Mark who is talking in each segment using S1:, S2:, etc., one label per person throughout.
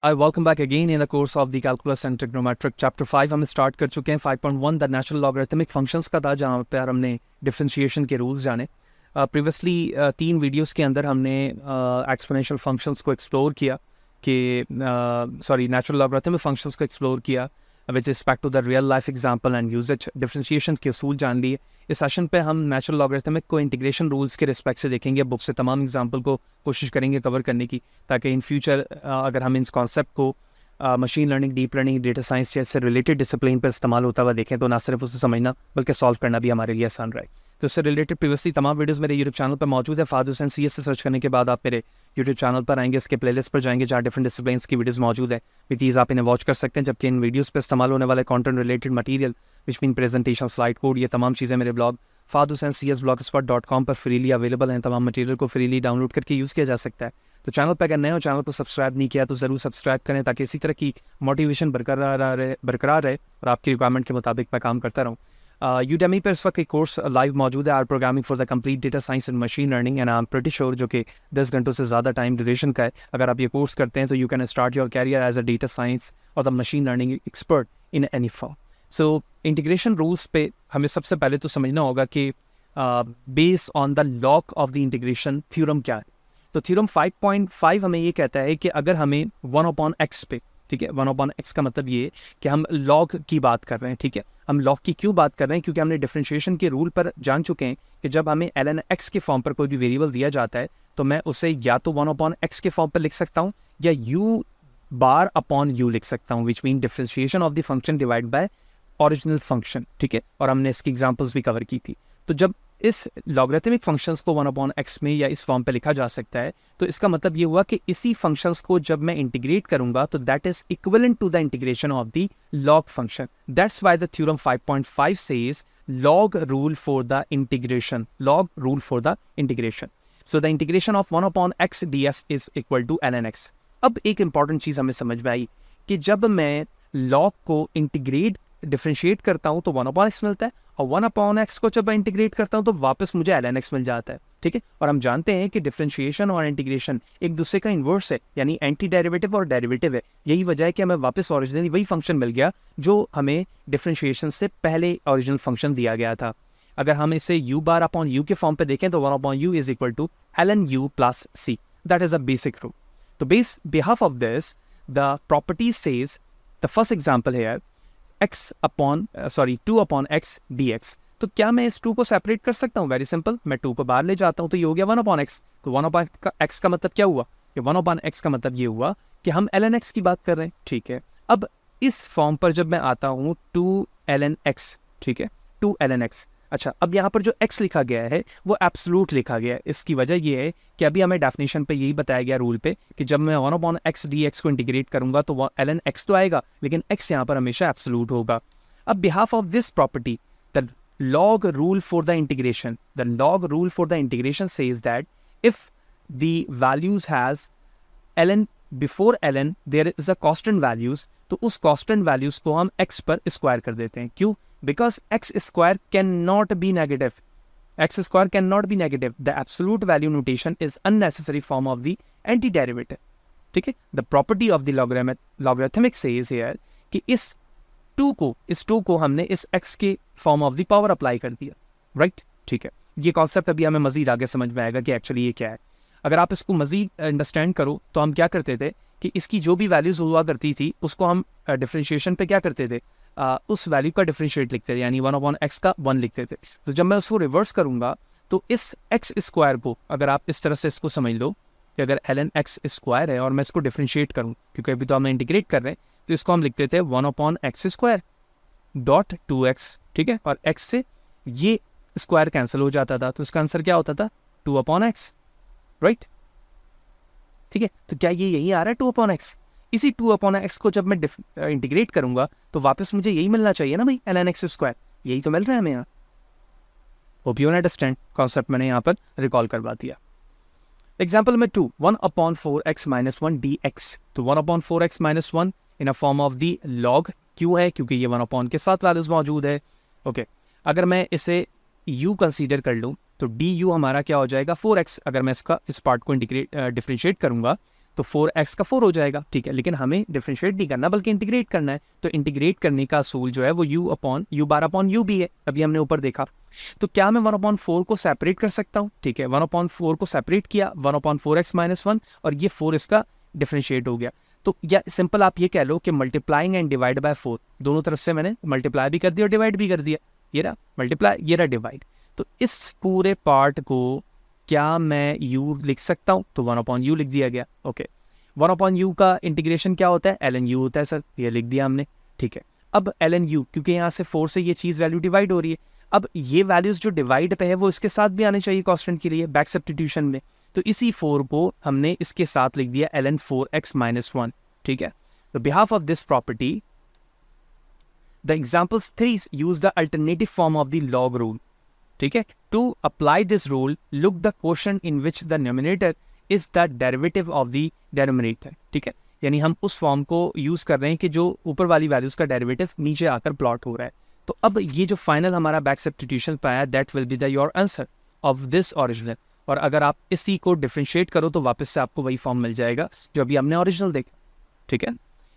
S1: I welcome back again in the course of the Calculus and Trigonometric Chapter 5 हम start कर चुके हैं 5.1 the natural logarithmic functions का था, जहाँ पर हमने डिफरेंशिएशन के रूल्स जाने। प्रीवियसली 3 वीडियोस के अंदर हमने एक्सपोनेंशियल फंक्शंस को एक्सप्लोर किया कि नेचुरल लॉगरिथमिक फंक्शंस को एक्सप्लोर किया which respect to the real life example and uses. Differentiation के असूल जान लिए। इस सेशन पे हम नेचुरल लॉगरिथमिक को इंटीग्रेशन रूल्स के रिस्पेक्ट से देखेंगे। बुक से तमाम एग्जांपल को कोशिश करेंगे कवर करने की, ताकि इन फ्यूचर अगर हम इस कॉन्सेप्ट को machine learning, deep learning, data science जैसे रिलेटेड डिसिप्लिन पर इस्तेमाल होता हुआ देखें तो ना सिर्फ उसे समझना बल्कि सॉल्व करना भी हमारे लिए आसान रहे। तो इससे रिलेटेड प्रीवियसली तमाम वीडियोस मेरे यूट्यूब चैनल पर मौजूद है। फादर हुसैन CS से सर्च करने के बाद आप मेरे यूट्यूब चैनल पर आएंगे, इसके प्लेलिस्ट पर जाएंगे जहाँ डिफरेंट डिसिप्लिन्स की वीडियोस मौजूद है। विद ईज आप इन्हें वॉच कर सकते हैं, जबकि इन वीडियोस पर इस्तेमाल होने वाले content related material which mean presentation, slide code, ये तमाम चीज़ें मेरे ब्लॉग fadhusaincs.blogspot.com पर फ्रीली अवेलेबल हैं। तमाम मटीरियल को फ्रीली डाउनलोड करके यूज़ किया जा सकता है। तो चैनल पर अगर नए हो, चैनल को सब्सक्राइब नहीं किया तो ज़रूर सब्सक्राइब करें, ताकि इसी तरह की मोटिवेशन बरकरार रहे और आपकी रिक्वायरमेंट के मुताबिक मैं काम करता रहूँ। यूडेमी पर इस वक्त एक कोर्स लाइव मौजूद है, R programming for the complete data science and machine learning, and I am pretty sure जो कि 10 घंटों से ज़्यादा टाइम ड्यूरेशन का है। अगर आप ये कोर्स करते हैं तो you can start your career as a data science or the machine learning expert in any form. So integration rules पे हमें सबसे पहले तो समझना होगा कि base on the log of the integration theorem क्या है। तो थ्योरम 5.5 हमें ये कहता है कि अगर हमें 1/x पे, ठीक है, 1/x का मतलब ये कि हम लॉग की बात कर रहे हैं। ठीक है, हम लॉग की क्यों बात कर रहे हैं? क्योंकि हमने डिफरेंशिएशन के रूल पर जान चुके हैं कि जब हमें ln x के फॉर्म पर कोई भी वेरिएबल दिया जाता है तो मैं उसे या तो 1/x के फॉर्म पर लिख सकता हूँ या u बार अपॉन u लिख सकता हूँ, which mean differentiation of the function divide by original function. ठीक है, और हमने इसकी एग्जांपल्स भी कवर की थी। तो जब इस लॉगरिथमिक फंक्शंस को 1/x में या इस फॉर्म पे लिखा जा सकता है तो इसका मतलब ये हुआ कि इसी फंक्शंस को जब मैं इंटीग्रेट करूंगा तो that is equivalent to the integration of the log function. That's why the theorem 5.5 says log rule for the integration, log rule for the integration. So the integration of 1/x ds is equal to ln x. अब एक important चीज हमें समझ में आई कि जब मैं log को इंटीग्रेट डिफरेंशिएट करता हूं तो 1/x मिलता है, और 1/x को जब मैं इंटीग्रेट करता हूं तो वापस मुझे ln x मिल जाता है। ठीक है, और हम जानते हैं कि डिफरेंशिएशन और इंटीग्रेशन एक दूसरे का इन्वर्स है, यानी एंटी डेरिवेटिव और डेरिवेटिव है। यही वजह है कि हमें वापस ओरिजिनली वही फंक्शन मिल गया जो हमें डिफरेंशिएशन से पहले ओरिजिनल फंक्शन दिया गया था। अगर हम इसे u बार अपॉन u के फॉर्म पे देखें तो 1/u is equal to ln u plus c। That is a basic rule. तो behalf of this, the property says, the first example here, 2/x dx। तो क्या मैं इस 2 को सेपरेट कर सकता हूँ? वेरी सिंपल, मैं 2 को बाहर ले जाता हूँ तो ये हो गया 1/x। तो 1/x का मतलब क्या हुआ? ये 1/x का मतलब ये हुआ कि हम ln x की बात कर रहे हैं। ठीक है, अब इस फॉर्म पर जब मैं आता हूँ 2 ln x, ठीक है, 2 ln x। अच्छा, अब यहाँ पर जो x लिखा गया है वो एब्सोल्यूट लिखा गया है। इसकी वजह ये है कि अभी हमें डेफिनेशन पे यही बताया गया रूल पे कि जब मैं 1/x dx को इंटीग्रेट करूंगा तो ln x तो आएगा, लेकिन x यहाँ पर हमेशा एब्सोल्यूट होगा। अब behalf of this property, the log rule for the integration, the log rule for the integration says that if the values has ln before ln there is a constant values, तो उस constant values को हम x पर square कर देते हैं। क्यों? Because x square cannot be negative. X square cannot be negative. The absolute value notation is unnecessary form of the antiderivative. ठीक है, the property of the logarithmic says here कि इस 2 को हमने इस x के form of the power apply कर दिया। राइट, ठीक है, ये कॉन्सेप्ट अभी हमें मजीद आगे समझ में आएगा कि एक्चुअली ये क्या है। अगर आप इसको मजीद अंडरस्टैंड करो तो हम क्या करते थे कि इसकी जो भी वैल्यूज हुआ करती थी उसको हम डिफरेंशिएशन पे क्या करते थे, उस वैल्यू का डिफरेंशिएट लिखते थे, यानी 1/x का 1 लिखते थे। तो जब मैं उसको रिवर्स करूंगा तो इस x स्क्वायर को, अगर आप इस तरह से इसको समझ लो कि अगर ln x स्क्वायर है और मैं इसको डिफरेंशिएट करूं, क्योंकि अभी तो हम इंटीग्रेट कर रहे हैं, तो इसको हम लिखते थे 1/x स्क्वायर डॉट 2x। ठीक है, और x से ये स्क्वायर कैंसिल हो जाता था, तो इसका आंसर क्या होता था? 2/x। राइट, ठीक है, तो क्या ये यही आ रहा है 2/x? इसी 2/x को जब मैं इंटीग्रेट करूंगा तो वापस मुझे यही मिलना चाहिए ना भाई, ln x स्क्वायर। यही तो मिल रहा है हमें यहाँ। होप यू अंडरस्टैंड कॉन्सेप्ट, मैंने यहाँ पर रिकॉल करवा दिया। एग्जाम्पल में 2, 1/4x - 1 dx। तो 1/4x - 1 in a form of the log. क्यों है? क्योंकि ये 1/, के साथ वैल्यूज मौजूद है। ओके, अगर मैं इसे u कंसीडर कर लूँ तो du हमारा क्या हो जाएगा? 4x। अगर मैं इस पार्ट को डिफरेंशिएट करूंगा तो 4x का 4 हो जाएगा, ठीक है। लेकिन हमें डिफरेंशिएट नहीं करना बल्कि इंटीग्रेट करना है, तो इंटीग्रेट करने का असूल जो है वो u बार अपॉन u भी है, अभी हमने ऊपर देखा। तो क्या मैं 1/4 को सेपरेट कर सकता हूँ, ठीक है। 1/4 को सेपरेट किया, 1/4x - 1, और ये 4 इसका डिफरेंशिएट हो गया। तो या सिंपल आप ये कह लो कि मल्टीप्लाइंग एंड डिवाइड बाय 4, दोनों तरफ से मैंने मल्टीप्लाई भी कर दिया और डिवाइड भी कर दिया। ये रहा मल्टीप्लाई, ये रहा डिवाइड। तो इस पूरे पार्ट को क्या मैं u लिख सकता हूँ, तो 1/u लिख दिया गया, ओके। 1/u का इंटीग्रेशन क्या होता है, ln u होता है सर, ये लिख दिया हमने, ठीक है। अब ln u, क्योंकि यहाँ से 4 से ये चीज़ वैल्यू डिवाइड हो रही है, अब ये वैल्यूज जो डिवाइड पे है वो इसके साथ भी आने चाहिए कांस्टेंट के लिए बैक सब्स्टिट्यूशन में। तो इसी 4 को हमने इसके साथ लिख दिया ln 4x - 1, ठीक है। तो behalf of this property the examples 3 use the alternative form of the log rule, ठीक है। To apply this rule look the quotient in which the numerator is the derivative of the denominator, ठीक है। यानी हम उस form को use कर रहे हैं कि जो ऊपर वाली वैल्यूज का डेरिवेटिव नीचे आकर प्लॉट हो रहा है। तो अब ये जो फाइनल हमारा बैक सब्स्टिट्यूशन पाया, that will be the your answer of this original. और अगर आप इसी को डिफरेंशिएट करो तो वापस से आपको वही फॉर्म मिल जाएगा जो अभी हमने ओरिजिनल देखा, ठीक है।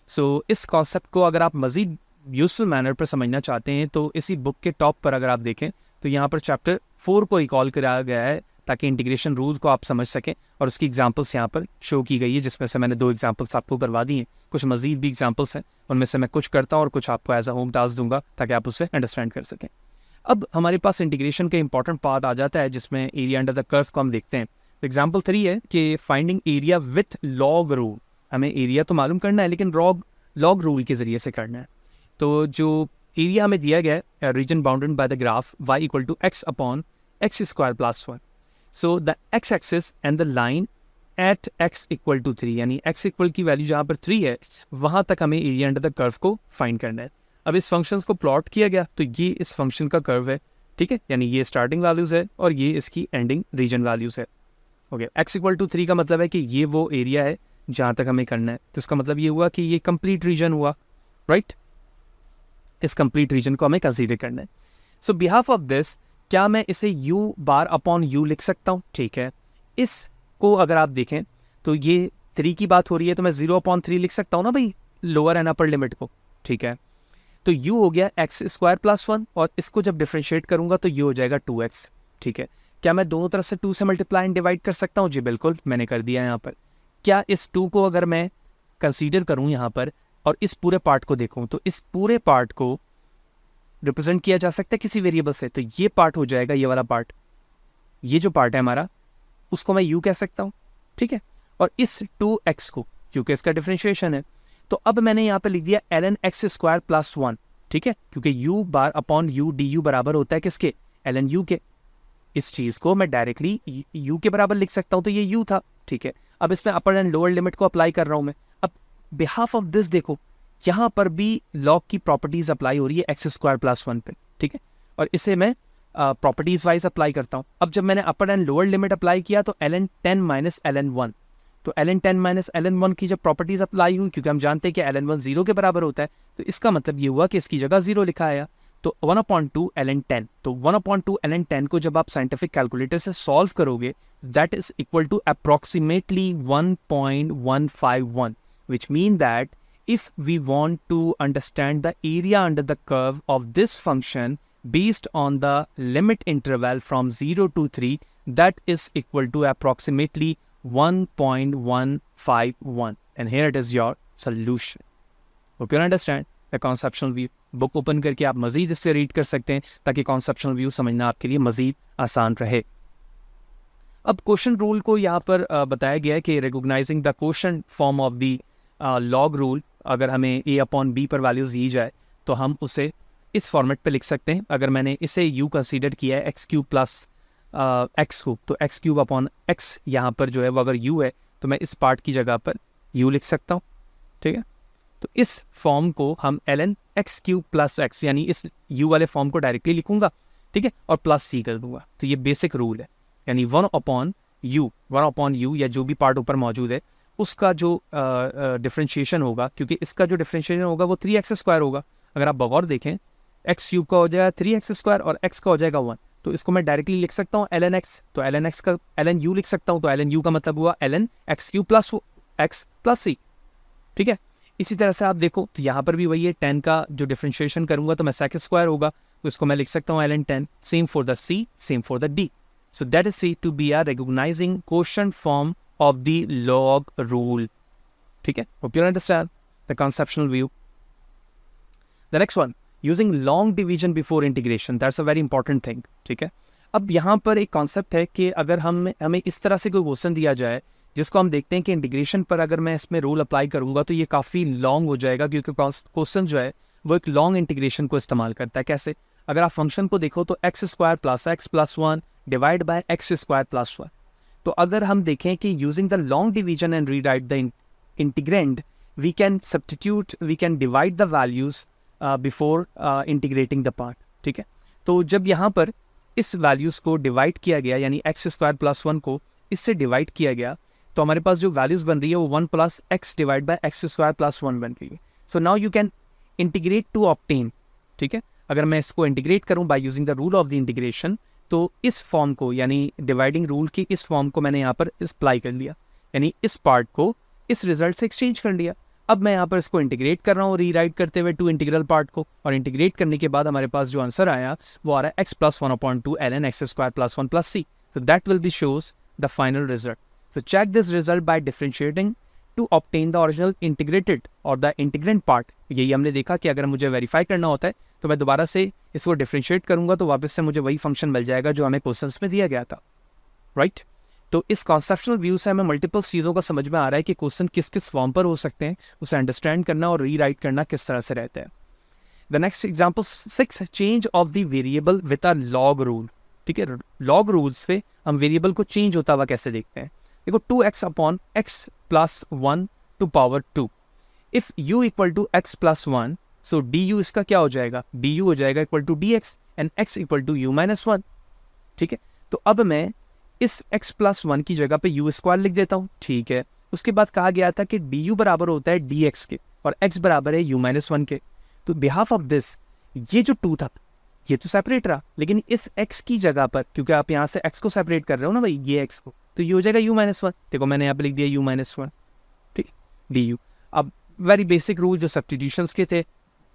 S1: सो इस कॉन्सेप्ट को अगर आप मजीद यूजफुल मैनर पर समझना चाहते हैं तो इसी बुक के टॉप पर अगर आप देखें तो यहाँ पर चैप्टर 4 को रिकॉल कराया गया है ताकि इंटीग्रेशन रूल को आप समझ सकें, और उसकी एग्जांपल्स यहाँ पर शो की गई है, जिसमें से मैंने 2 एग्जांपल्स आपको करवा दी हैं। कुछ मजीद भी एग्जांपल्स हैं, उनमें से मैं कुछ करता हूँ और कुछ आपको एज अ होम टास्क दूंगा ताकि आप उससे अंडरस्टैंड कर सकें। अब हमारे पास इंटीग्रेशन का इंपॉर्टेंट पार्ट आ जाता है जिसमें एरिया अंडर द कर्व को हम देखते हैं। तो एग्जाम्पल 3 है कि finding area with log rule. हमें एरिया तो मालूम करना है लेकिन लॉग रूल के जरिए से करना है। तो जो एरिया हमें दिया गया है, reason bounded by the graph y = x/x² + 1। So the x axis and the line at x = 3, यानी x इक्वल की वैल्यू जहाँ पर 3 है वहाँ तक हमें एरिया अंडर द कर्व को फाइंड करना है। अब इस फंक्शन को प्लॉट किया गया तो ये इस फंक्शन का कर्व है, ठीक है। यानी ये स्टार्टिंग वैल्यूज़ है और ये इसकी एंडिंग रीजन वैल्यूज़ है, ओके। x = 3 का मतलब है कि ये वो एरिया है जहाँ तक हमें करना है। तो इसका मतलब ये हुआ कि ये कंप्लीट रीजन हुआ, राइट। इस कंप्लीट रीजन को हमें कंसीडर करना है। सो बिहाफ ऑफ दिस क्या मैं इसे u/u लिख सकता हूँ, ठीक है। इसको अगर आप देखें तो ये 3 की बात हो रही है तो मैं 0/3 लिख सकता हूँ ना भाई, लोअर एंड अपर लिमिट को, ठीक है। तो u हो गया x² + 1 और इसको जब डिफरेंशिएट करूंगा तो ये हो जाएगा 2x, ठीक है। क्या मैं दोनों तरफ से 2 से मल्टीप्लाई एंड डिवाइड कर सकता हूँ, जी बिल्कुल मैंने कर दिया यहाँ पर। क्या इस 2 को अगर मैं कंसीडर करूँ यहाँ पर और इस पूरे पार्ट को देखूँ तो इस पूरे पार्ट को रिप्रेजेंट किया जा सकता है किसी वेरिएबल से, तो ये पार्ट हो जाएगा, ये वाला पार्ट, ये जो पार्ट है हमारा उसको मैं u कह सकता हूँ, ठीक है। और इस 2x को, क्योंकि इसका डिफरेंशिएशन है, तो अब मैंने यहाँ पे लिख दिया ln x² + 1, ठीक है, क्योंकि u/u du बराबर होता है किसके, ln u के। इस चीज़ को मैं डायरेक्टली u के बराबर लिख सकता हूँ, तो ये u था, ठीक है। अब इसमें अपर एंड लोअर लिमिट को अप्लाई कर रहा हूँ मैं। अब बिहाफ ऑफ दिस देखो, यहाँ पर भी लॉग की प्रॉपर्टीज अप्लाई हो रही है x² + 1 पे, ठीक है। और इसे मैं प्रॉपर्टीज वाइज अप्लाई करता हूँ। अब जब मैंने अपर एंड लोअर लिमिट अप्लाई किया तो ln 10 - ln 1, तो ln 10 - ln 1 की जब प्रॉपर्टीज अप्लाई हुई, क्योंकि हम जानते हैं कि ln 1 0 के बराबर होता है, तो इसका मतलब ये हुआ कि इसकी जगह 0 लिखा आया। तो 1/2 ln 10, तो 1/2 ln 10 को जब आप साइंटिफिक कैलकुलेटर से सॉल्व करोगे that is equal to approximately 1.151, which mean that if we want to understand the area under the curve of this function based on the limit interval from 0 to 3, that is equal to approximately 1.151, and here it is your solution. Hope you understand the conceptual view. Book open करके आप मजीद इससे read कर सकते हैं ताकि conceptual view समझना आपके लिए मजीद आसान रहे। अब क्वोशंट रूल को यहाँ पर बताया गया है कि recognising the quotient form of the log rule, अगर हमें a/b पर वैल्यूज दी जाए तो हम उसे इस फॉर्मेट पे लिख सकते हैं। अगर मैंने इसे u कंसीडर किया है x³ + x को, तो x³ यहाँ पर जो है वो अगर u है तो मैं इस पार्ट की जगह पर u लिख सकता हूँ, ठीक है। तो इस फॉर्म को हम ln x³ + x, यानी इस u वाले फॉर्म को डायरेक्टली लिखूंगा, ठीक है, और +c कर दूंगा। तो ये बेसिक रूल है, यानी 1/u या जो भी पार्ट ऊपर मौजूद है उसका जो डिफरेंशिएशन होगा, क्योंकि इसका जो डिफरेंशिएशन होगा वो 3x² होगा। अगर आप बगौर देखें x³ का हो जाएगा 3x² और x का हो जाएगा 1, तो इसको मैं डायरेक्टली लिख सकता हूँ ln x, तो ln x का ln u लिख सकता हूँ, तो ln u का मतलब हुआ ln x³ + एक्स प्लस सी, ठीक है। इसी तरह से आप देखो तो यहाँ पर भी वही है, 10 का जो डिफ्रेंशिएशन करूंगा तो मैं सेक स्क्वायर होगा, तो इसको मैं लिख सकता हूँ ln 10, same for the C, same for the D. So that is see to be are recognizing quotient form of the log rule, ठीक है। Hope you understand the conceptual view. The next one, using long division before integration, that's a very important thing, ठीक है। अब यहाँ पर एक concept है कि अगर हमें इस तरह से कोई क्वेश्चन दिया जाए जिसको हम देखते हैं कि इंटीग्रेशन पर अगर मैं इसमें रूल अप्लाई करूंगा तो ये काफ़ी लॉन्ग हो जाएगा, क्योंकि क्वेश्चन जो है वो एक लॉन्ग इंटीग्रेशन को इस्तेमाल करता है। कैसे? अगर आप फंक्शन को देखो तो x square plus x plus 1 divide by x square plus 1, तो अगर हम देखें कि using the long division and rewrite the integrand, we can substitute, we can divide the values before integrating the part, ठीक है। तो जब यहाँ पर इस वैल्यूज़ को डिवाइड किया गया, यानी एक्स स्क्वायर प्लस 1 को इससे डिवाइड किया गया, तो हमारे पास जो वैल्यूज़ बन रही है वो 1 plus x divide by x square plus 1 बन रही है। So now you can integrate to obtain, ठीक है। अगर मैं इसको इंटीग्रेट करूँ by using the rule of the integration, तो इस फॉर्म को, यानी डिवाइडिंग रूल की इस फॉर्म को मैंने यहाँ पर अप्लाई कर लिया, यानी इस पार्ट को इस रिजल्ट से एक्सचेंज कर लिया। अब मैं यहाँ पर इसको इंटीग्रेट कर रहा हूँ रीराइट करते हुए टू इंटीग्रल पार्ट को, और इंटीग्रेट करने के बाद हमारे पास जो आंसर आया वो आ रहा है x plus 1/2 ln x square plus 1 plus c. So that will be shows the final result. So check this result by differentiating to obtain the original integrated or the integrand part. यही हमने देखा कि अगर मुझे verify करना होता है तो मैं दोबारा से इसको डिफ्रेंशिएट करूंगा तो वापस से मुझे वही फंक्शन मिल जाएगा जो हमें क्वेश्चंस में दिया गया था, राइट। तो इस कॉन्सेप्चुअल व्यू से हमें मल्टीपल्स चीज़ों का समझ में आ रहा है कि क्वेश्चन किस किस फॉर्म पर हो सकते हैं, उसे अंडरस्टैंड करना और रीराइट करना किस तरह से रहता है। The next example 6, change of the variable with a log rule, ठीक है। लॉग रूल्स पे हम वेरिएबल को चेंज होता हुआ कैसे देखते हैं। देखो 2x upon x plus 1 to power 2, if u equal to x plus 1, so du इसका क्या हो जाएगा, du हो जाएगा equal to dx and x equal to u minus 1, ठीक है। तो अब मैं इस x प्लस 1 की जगह पे u स्क्वायर लिख देता हूँ, ठीक है। उसके बाद कहा गया था कि du बराबर होता है dx के और x बराबर है u माइनस 1 के। तो बिहाफ ऑफ दिस, ये जो 2 था ये तो सेपरेट रहा, लेकिन इस x की जगह पर, क्योंकि आप यहाँ से x को सेपरेट कर रहे हो ना भाई, ये x को, तो ये हो जाएगा u माइनस 1। देखो मैंने यहाँ पे लिख दिया u माइनस 1, ठीक, du। अब वेरी बेसिक रूल जो सब्स्टिट्यूशंस के थे,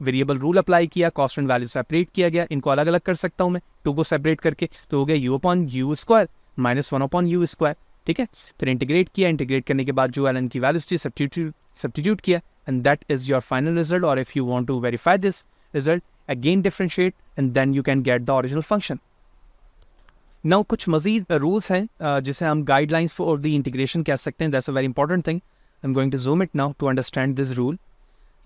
S1: वेरिएबल रूल अप्लाई किया, कॉस्ट एंड वैल्यू सेपरेट किया गया, इनको अलग अलग कर सकता हूँ मैं 2 को सेपरेट करके, तो हो गया u upon u square minus 1 upon u square, ठीक है। फिर इंटीग्रेट किया, इंटीग्रेट करने के बाद जो ln की वैल्यूज थी सब्स्टिट्यूट किया, and that is your final result. और if you want to verify this result, again differentiate and then you can get the original function. Now कुछ मजीद रूल्स हैं जिसे हम गाइडलाइंस फॉर द इंटीग्रेशन कह सकते हैं। That's a very important thing. I am going to zoom it now to understand this rule.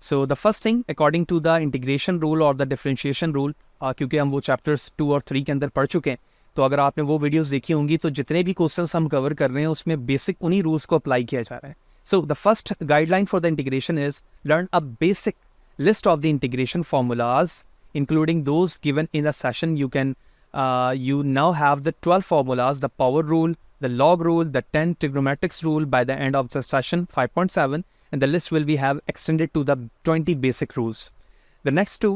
S1: So the first thing, according to the integration rule और the differentiation rule, क्योंकि हम वो chapters 2 और 3 के अंदर पढ़ चुके हैं, तो अगर आपने वो वीडियोस देखी होंगी तो जितने भी क्वेश्चंस हम कवर कर रहे हैं उसमें बेसिक उन्हीं रूल्स को अप्लाई किया जा रहा है। सो the first guideline for the integration is learn a basic list of the integration formulas, including those given in the session. You now have the 12 formulas, the power rule, the log rule, the 10 trigonometrics rule by the end of the session 5.7, and the list will be have extended to the 20 basic rules. The next two,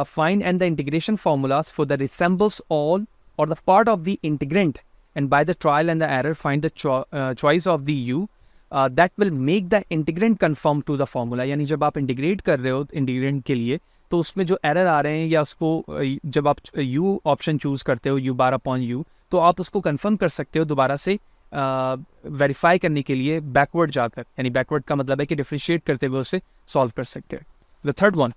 S1: find and the integration formulas for the resembles all or the part of the integrand, and by the trial and the error find the choice of the u that will make the integrand conform to the formula. यानी जब आप integrate कर रहे हो integrand के लिए, तो उसमें जो एरर आ रहे हैं या उसको जब आप u ऑप्शन चूज करते हो u बार अपॉन u, तो आप उसको कंफर्म कर सकते हो दोबारा से वेरीफाई करने के लिए बैकवर्ड जाकर, यानी बैकवर्ड का मतलब है कि डिफरेंशिएट करते हुए उसे सॉल्व कर सकते हो। The third one,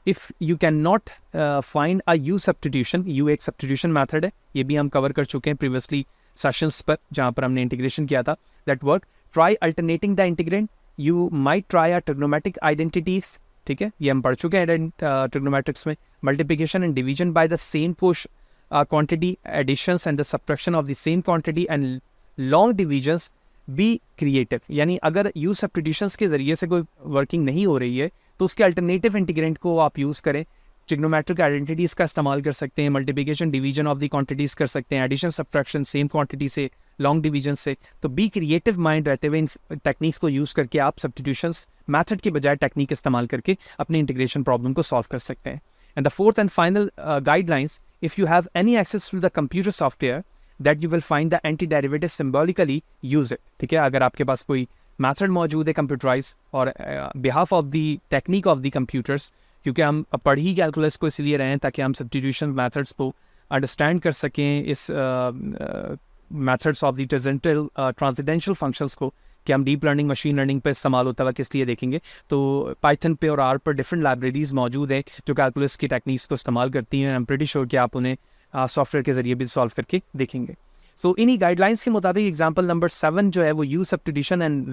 S1: if you can not find a u substitution, u एक सब्स्टिट्यूशन मैथड है, ये भी हम कवर कर चुके हैं प्रीवियसली सेशंस पर जहाँ पर हमने इंटीग्रेशन किया था। That work, try alternating the integrand, you might try a trigonometric identities, ठीक है, ये हम पढ़ चुके हैं ट्रिग्नोमेट्रिक्स में। Multiplication and division by the same quantity, additions and the subtraction of the same quantity and long divisions, be creative, यानी अगर यू सब्स्टिट्यूशंस के जरिए से कोई वर्किंग नहीं हो रही है तो उसके अल्टरनेटिव इंटीग्रेंट को आप यूज़ करें। ट्रिग्नोमेट्रिक आइडेंटिटीज़ का इस्तेमाल कर सकते हैं, multiplication division of the quantities कर सकते हैं, एडिशन सब्ट्रैक्शन सेम क्वांटिटी से, लॉन्ग डिवीजन से। तो बी क्रिएटिव माइंड रहते हुए इन टेक्निक्स को यूज़ करके आप सब्स्टिट्यूशंस मैथड के बजाय टेक्निक इस्तेमाल करके अपने इंटीग्रेशन प्रॉब्लम को सॉल्व कर सकते हैं। And the fourth and final guidelines, if you have any access to the computer software that you will find the anti derivative symbolically use it, ठीक है। अगर आपके पास कोई मैथड मौजूद है कंप्यूटराइज, और behalf of the technique of the computers, क्योंकि हम पढ़ ही कैलकुलस को इसलिए रहे हैं ताकि हम सब्स्टिट्यूशन मैथड्स को अंडरस्टैंड कर सकें, इस मेथड्स ऑफ द ट्रांसेंडेंशियल फंक्शंस को, कि हम डीप लर्निंग मशीन लर्निंग पे इस्तेमाल होता है किस लिए देखेंगे। तो पाइथन पे और आर पर डिफरेंट लाइब्रेरीज मौजूद है जो कैलकुलस की टेक्निक्स को इस्तेमाल करती हैं। आई एम प्रीटी श्योर कि आप उन्हें सॉफ्टवेयर के ज़रिए भी सॉल्व करके देखेंगे। सो इन्हीं गाइडलाइंस के मुताबिक एग्जाम्पल नंबर 7 जो है वो use substitution and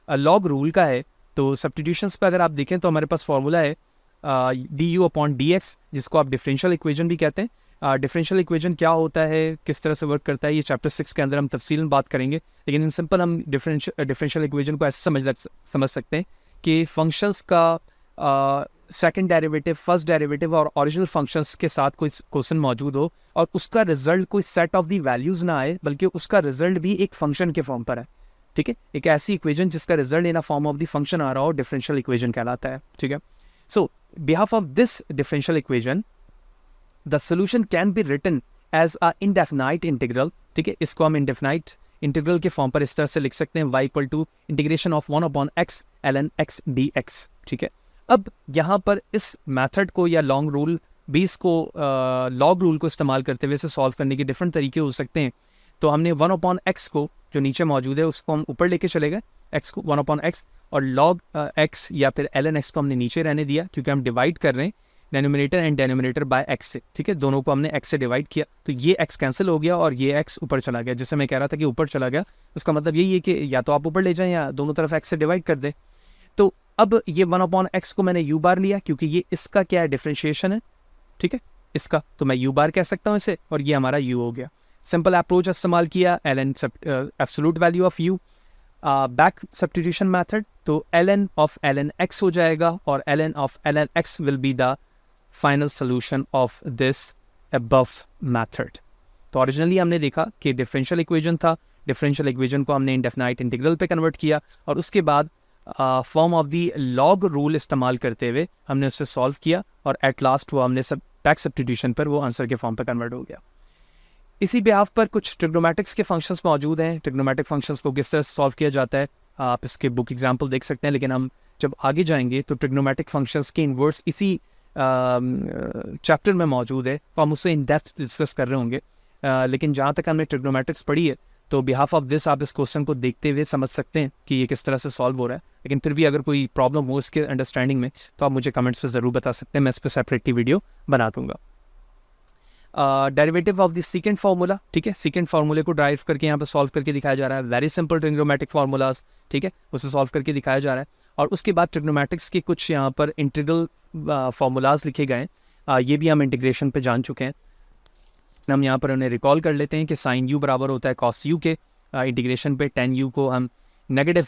S1: log rule का है। तो सब्स्टिट्यूशंस पर अगर आप देखें तो हमारे पास फॉर्मूला है du/dx, जिसको आप डिफरेंशियल इक्वेशन भी कहते हैं। डिफरेंशियल इक्वेशन क्या होता है, किस तरह से वर्क करता है, ये चैप्टर 6 के अंदर हम तफसीलन बात करेंगे। लेकिन इन सिंपल हम डिफरेंशियल इक्वेशन को ऐसे समझ सकते हैं कि फंक्शंस का सेकंड डेरिवेटिव, फर्स्ट डेरिवेटिव और ओरिजिनल फंक्शंस के साथ कोई क्वेश्चन मौजूद हो और उसका रिजल्ट कोई सेट ऑफ दी वैल्यूज़ ना आए, बल्कि उसका रिजल्ट भी एक फंक्शन के फॉर्म पर है। ठीक है, एक ऐसी इक्वेशन जिसका result in a form of the function आ रहा हो, डिफरेंशियल इक्वेशन कहलाता है। ठीक है, so behalf of this differential equation the solution can be written as a indefinite integral. ठीक है, इसको हम इंडेफिनाइट इंटीग्रल के फॉर्म पर इस तरह से लिख सकते हैं, y=इंटीग्रेशन of 1/x ln x dx। ठीक है, अब यहाँ पर इस मेथड को या लॉन्ग रूल बेस को लॉग रूल को इस्तेमाल करते हुए इसे सॉल्व करने के डिफरेंट तरीके हो सकते हैं। तो हमने 1/x को जो नीचे मौजूद है उसको हम ऊपर लेके चले गए, x को 1/x, और log x या फिर ln x को हमने नीचे रहने दिया, क्योंकि हम डिवाइड कर रहे हैं denominator and denominator by x से। ठीक है, दोनों को हमने x से डिवाइड किया, तो ये x कैंसिल हो गया और ये x ऊपर चला गया। जैसे मैं कह रहा था कि ऊपर चला गया, उसका मतलब यही है कि या तो आप ऊपर ले जाएं या दोनों तरफ x से डिवाइड कर दें। तो अब ये 1/x को मैंने u बार लिया, क्योंकि ये इसका क्या है, डिफरेंशिएशन है। ठीक है, इसका तो मैं u बार कह सकता हूँ इसे, और ये हमारा u हो गया। सिंपल अप्रोच इस्तेमाल किया, ln absolute value of u, back substitution method, तो ln ऑफ ln x हो जाएगा और ln of ln x will be the final solution of this above method. तो ओरिजिनली हमने देखा कि डिफरेंशियल इक्वेशन था, डिफरेंशियल इक्वेशन को हमने इंडेफिनाइट इंटीग्रल पे कन्वर्ट किया और उसके बाद form of the log rule इस्तेमाल करते हुए हमने उससे सॉल्व किया, और एट लास्ट वो हमने सब बैक सब्स्टिट्यूशन पर वो आंसर के फॉर्म पर कन्वर्ट हो गया। इसी बिहाफ पर कुछ ट्रिग्नोमेटिक्स के फंक्शंस मौजूद हैं। ट्रिग्नोमेटिक फंक्शंस को किस तरह से सॉल्व किया जाता है आप इसके बुक एग्जांपल देख सकते हैं, लेकिन हम जब आगे जाएंगे तो ट्रिग्नोमेटिक फंक्शंस के इन्वर्स इसी चैप्टर में मौजूद है, तो हम उससे इन डेप्थ डिस्कस कर रहे होंगे। लेकिन जहाँ तक हमने ट्रिग्नोमेटिक्स पढ़ी है, तो बिहाफ ऑफ दिस आप इस क्वेश्चन को देखते हुए समझ सकते हैं कि ये किस तरह से सॉल्व हो रहा है। लेकिन फिर भी अगर कोई प्रॉब्लम हो इसके अंडरस्टैंडिंग में, तो आप मुझे कमेंट्स पे ज़रूर बता सकते हैं, मैं इस पर सेपरेटली वीडियो बना दूंगा। Derivative of the second formula, ठीक है, सेकंड फार्मूले को ड्राइव करके यहाँ पर सॉल्व करके दिखाया जा रहा है। वेरी सिंपल ट्रिग्नोमेटिक फार्मूलाज, ठीक है, उसे सॉल्व करके दिखाया जा रहा है। और उसके बाद ट्रिग्नोमेटिक्स के कुछ यहाँ पर इंटीग्रल फार्मूलाज लिखे गए हैं, ये भी हम इंटीग्रेशन पे जान चुके हैं। हम यहाँ पर उन्हें रिकॉल कर लेते हैं कि साइन यू बराबर होता है कॉस यू के। इंटीग्रेशन पे टेन यू को हम नेगेटिव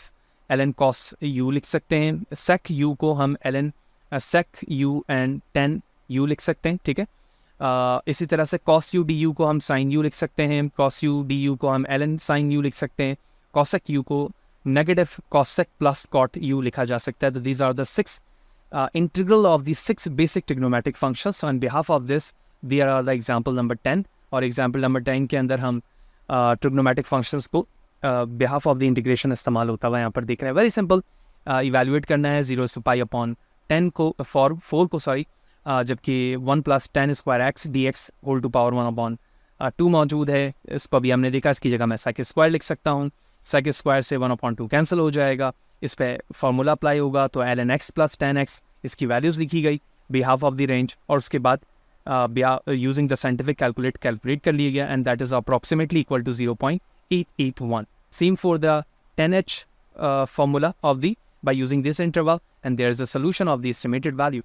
S1: ln कॉस यू लिख सकते हैं, सेक यू को हम ln sec u and tan u लिख सकते हैं। ठीक है, इसी तरह से कॉस यू डी यू को हम साइन यू लिख सकते हैं, कॉस यू डी यू को हम ln साइन यू लिख सकते हैं, कॉसेक यू को negative cosec plus cot u लिखा जा सकता है। तो these are the 6 integral of the 6 basic trigonometric functions. On behalf of this there are the example number 10, और एग्जाम्पल नंबर 10 के अंदर हम ट्रिग्नोमेटिक फंक्शंस को बिहाफ ऑफ द इंटीग्रेशन इस्तेमाल होता हुआ यहाँ पर देख रहे हैं। वेरी सिंपल, इवेल्युएट करना है 0 से पाई अपॉन 10 को 4 को सॉरी, जबकि 1 + 10 square x d x whole to power 1/2 मौजूद है। इसको अभी हमने देखा, इसकी जगह मैं सेक स्क्वायर लिख सकता हूँ, सेक स्क्वायर से 1/2 कैंसिल हो जाएगा, इस पर फार्मूला अप्लाई होगा, तो ln x + 10x इसकी वैल्यूज़ लिखी गई बिहाफ ऑफ द रेंज, और उसके बाद यूजिंग द साइंटिफिक कैलकुलेट कर लिया गया, and that is approximately equal to 0.881। Same for the 10h formula of the by using this interval, and there is a solution of the estimated value.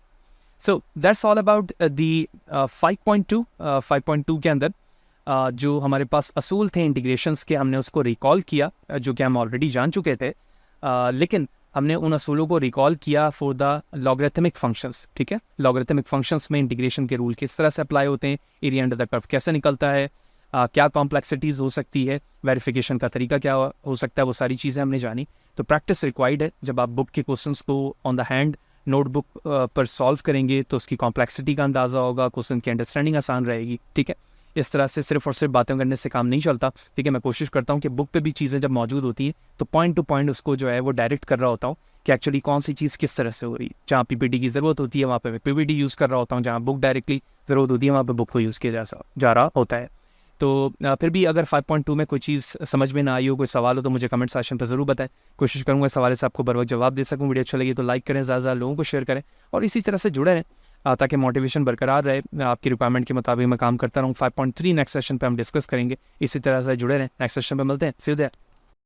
S1: So that's all about the 5.2 5.2 के अंदर जो हमारे पास असूल थे integrations के, हमने उसको recall किया, जो कि हम ऑलरेडी जान चुके थे, लेकिन हमने उन असूलों को रिकॉल किया फॉर द लॉगरिथमिक फंक्शंस। ठीक है, लॉगरिथमिक फंक्शंस में इंटीग्रेशन के रूल किस तरह से अप्लाई होते हैं, एरिया अंडर द कर्व कैसे निकलता है, क्या कॉम्प्लेक्सिटीज़ हो सकती है, वेरिफिकेशन का तरीका क्या हो सकता है, वो सारी चीज़ें हमने जानी। तो प्रैक्टिस रिक्वायर्ड है। जब आप बुक के क्वेश्चंस को ऑन द हैंड नोटबुक पर सॉल्व करेंगे तो उसकी कॉम्प्लेक्सिटी का अंदाज़ा होगा, क्वेश्चन की अंडरस्टैंडिंग आसान रहेगी। ठीक है, इस तरह से सिर्फ और सिर्फ बातें करने से काम नहीं चलता, ठीक है। मैं कोशिश करता हूँ कि बुक पे भी चीज़ें जब मौजूद होती है तो पॉइंट टू पॉइंट उसको जो है वो डायरेक्ट कर रहा होता हूँ कि एक्चुअली कौन सी चीज़ किस तरह से हो रही है। जहाँ पीपीटी की ज़रूरत होती है वहाँ पे मैं पीपीटी यूज़ कर रहा होता हूँ, जहाँ बुक डायरेक्टली ज़रूरत होती है वहाँ पे बुक को यूज़ किया जा रहा होता है। तो फिर भी अगर 5.2 में कोई चीज़ समझ में ना आई हो, कोई सवाल हो, तो मुझे कमेंट सेक्शन पर ज़रूर बताएं। कोशिश करूँगा इस हवाले से आपको बर वक्त जवाब दे सकूँ। वीडियो अच्छा लगी तो लाइक करें, ज़्यादा लोगों को शेयर करें और इसी तरह से जुड़े रहें ताकि मोटिवेशन बरकरार रहे। आपकी रिक्वायरमेंट के मुताबिक मैं काम करता रहूँ। 5.3 नेक्स्ट सेशन पे हम डिस्कस करेंगे। इसी तरह से जुड़े रहें। नेक्स्ट सेशन पे मिलते हैं। सी यू देयर।